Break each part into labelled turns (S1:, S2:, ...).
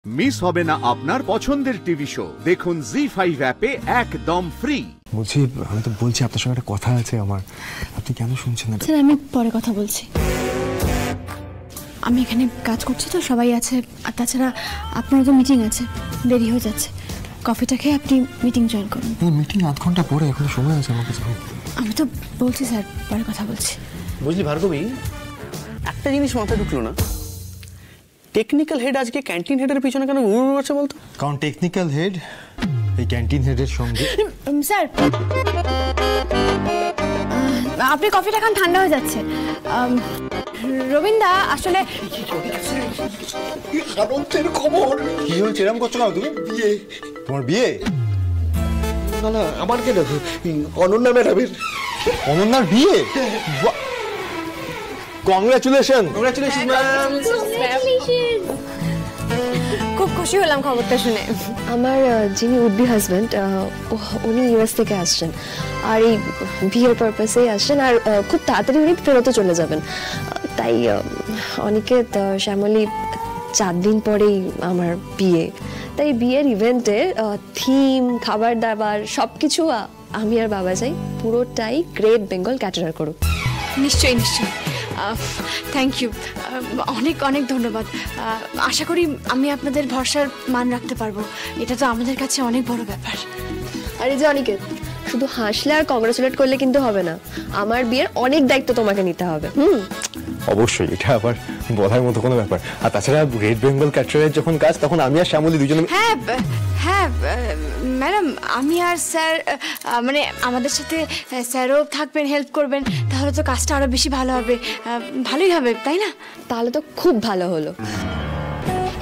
S1: Miss হবে না আপনার পছন্দের টিভি শো। দেখুন জি5 অ্যাপে একদম ফ্রি।
S2: বলছি, আমি তো বলছি আপনার সঙ্গে একটা কথা আছে আমার, আপনি কেন শুনছেন না?
S3: স্যার, আমি পরে কথা বলছি। আমি এখানে কাজ করছি তো, সবাই আছে, আর তাছাড়া আপনার তো মিটিং আছে, দেরি হয়ে যাচ্ছে। কফিটা খেয়ে আপনি মিটিং জয়েন করুন।
S2: মিটিং আধ ঘন্টা পরে, এখন সময় আছে আমার কাছে।
S3: আমি তো বলছি স্যার, পরে কথা বলছি।
S4: বুঝলি ভার্গবী, একটা জিনিস মাথায় ঢুকলো না, টেকনিক্যাল হেড আজকে ক্যান্টিন হেডের পিছনে কেন ঘুরে আছে বলতো?
S2: কারণ টেকনিক্যাল হেড এই ক্যান্টিন হেডের সঙ্গে।
S3: স্যার, আপনি কফিটা খান, ঠান্ডা হয়ে যাচ্ছে। রবীন্দা, আসলে
S5: আনন্দের খবর।
S2: কি হয়েছে, এরকম করছো না তুমি?
S5: বিয়ে।
S2: তোমার বিয়ে?
S5: না না, আমার কেন, অনন্যা ম্যাডামের।
S2: অনন্যার বিয়ে? কংগ্রাচুলেশন।
S4: Congratulation ma'am.
S3: খুব খুশি হলাম খবরটা শুনে।
S6: আমার যিনি উড বি হাজব্যান্ড, উনি ইউএস থেকে আসছেন, আর এই বিয়ের পারপাসেই আসছেন, আর খুব তাড়াতাড়ি উনি ফেরতও চলে যাবেন। তাই অনিকেত, শ্যামলী, 4 দিন পরেই আমার বিয়ে। তাই বিয়ের ইভেন্টে থিম, খাবার দাবার সব কিছু আমি আর বাবা যাই, পুরোটাই গ্রেট বেঙ্গল ক্যাটারার করুক।
S3: নিশ্চয়ই নিশ্চয়ই, থ্যাংক ইউ, অনেক অনেক ধন্যবাদ। আশা করি আমি আপনাদের ভরসার মান রাখতে পারবো, এটা তো আমাদের কাছে অনেক বড় ব্যাপার।
S6: আর এই যে অনিকেত, শুধু হাসলে আর কংগ্রাচুলেট করলে কিন্তু হবে না, আমার বিয়ের অনেক দায়িত্ব তোমাকে নিতে হবে।
S2: অবশ্যই, এটা আবার বলার মতো কোনো ব্যাপার। আর তাছাড়া গ্রেট বেঙ্গল ক্যাটারারের যখন কাজ, তখন আমি আর শ্যামলী দুজনে।
S3: হ্যাঁ হ্যাঁ ম্যাডাম, আমি আর স্যার, মানে আমাদের সাথে স্যারও থাকবেন, হেল্প করবেন, তাহলে তো কাজটা আরো বেশি ভালো হবে, ভালোই হবে, তাই না?
S6: তাহলে তো খুব ভালো হলো।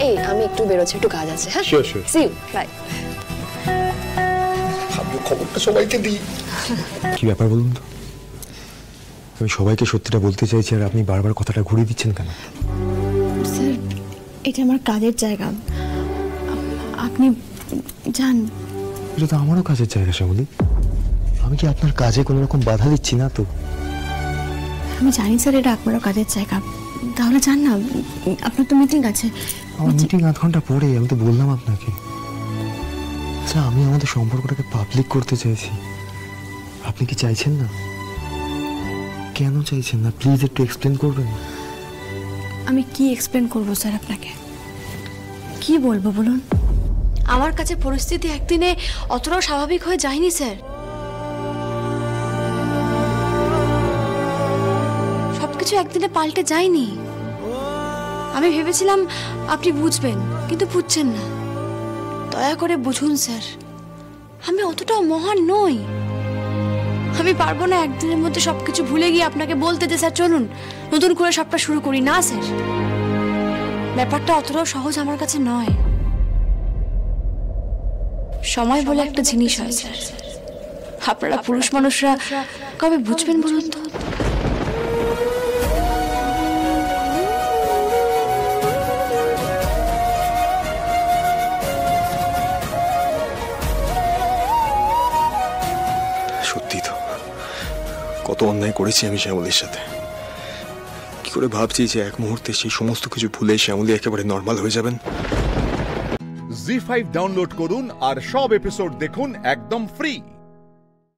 S6: এই, আমি একটু বেরোচ্ছি, একটু কাজ আছে। হ্যাঁ,
S2: sure sure,
S6: see you, bye.
S5: ভালো খবরটা সবাইকে দিই।
S2: কি ব্যাপার বলুন তো? আমি সবাইকে সত্যিটা বলতে চাইছি, আর আপনি বারবার কথাটা ঘুরিয়ে দিচ্ছেন কেন?
S3: স্যার, এটা আমার কাজের জায়গা, আপনি যান।
S2: এটা তো আমারও কাজের জায়গা শ্যামলী, আমি কি আপনার কাজে কোনো রকম বাধা দিচ্ছি না তো?
S3: আমি জানি স্যার, এটা আপনারও কাজের জায়গা, তাহলে যান না, আপনার তো মিটিং আছে।
S2: আমার মিটিং আধ ঘন্টা পরে, আমি তো বললাম আপনাকে। আচ্ছা, আমি আমাদের সম্পর্কটাকে পাবলিক করতে চাইছি, আপনি কি চাইছেন না? কেন চাইছেন না, প্লিজ একটু এক্সপ্লেন করবেন।
S3: আমি কি এক্সপ্লেন করবো স্যার আপনাকে, কি বলবো বলুন? আমার কাছে পরিস্থিতি একদিনে অতটাও স্বাভাবিক হয়ে যায়নি স্যার। সবকিছু একদিনে পাল্টে যায়নি। আমি ভেবেছিলাম আপনি বুঝবেন, কিন্তু বুঝছেন না। দয়া করে বুঝুন স্যার, আমি অতটাও মহান নই। আমি পারবো না একদিনের মধ্যে সবকিছু ভুলে গিয়ে আপনাকে বলতে যে স্যার চলুন নতুন করে সবটা শুরু করি। না স্যার, ব্যাপারটা অতটাও সহজ আমার কাছে নয়। সময় বলে একটা জিনিস হয় স্যার, আপনারা পুরুষ মানুষরা কবে বুঝবেন বলুন তো?
S2: সত্যি তো, কত অন্যায় করেছি আমি শ্যামলীর সাথে। কি করে ভাবছি যে এক মুহূর্তে সেই সমস্ত কিছু ভুলে শ্যামলী একেবারে নর্মাল হয়ে যাবেন।
S1: জি5 ডাউনলোড করুন আর সব এপিসোড দেখুন একদম ফ্রি।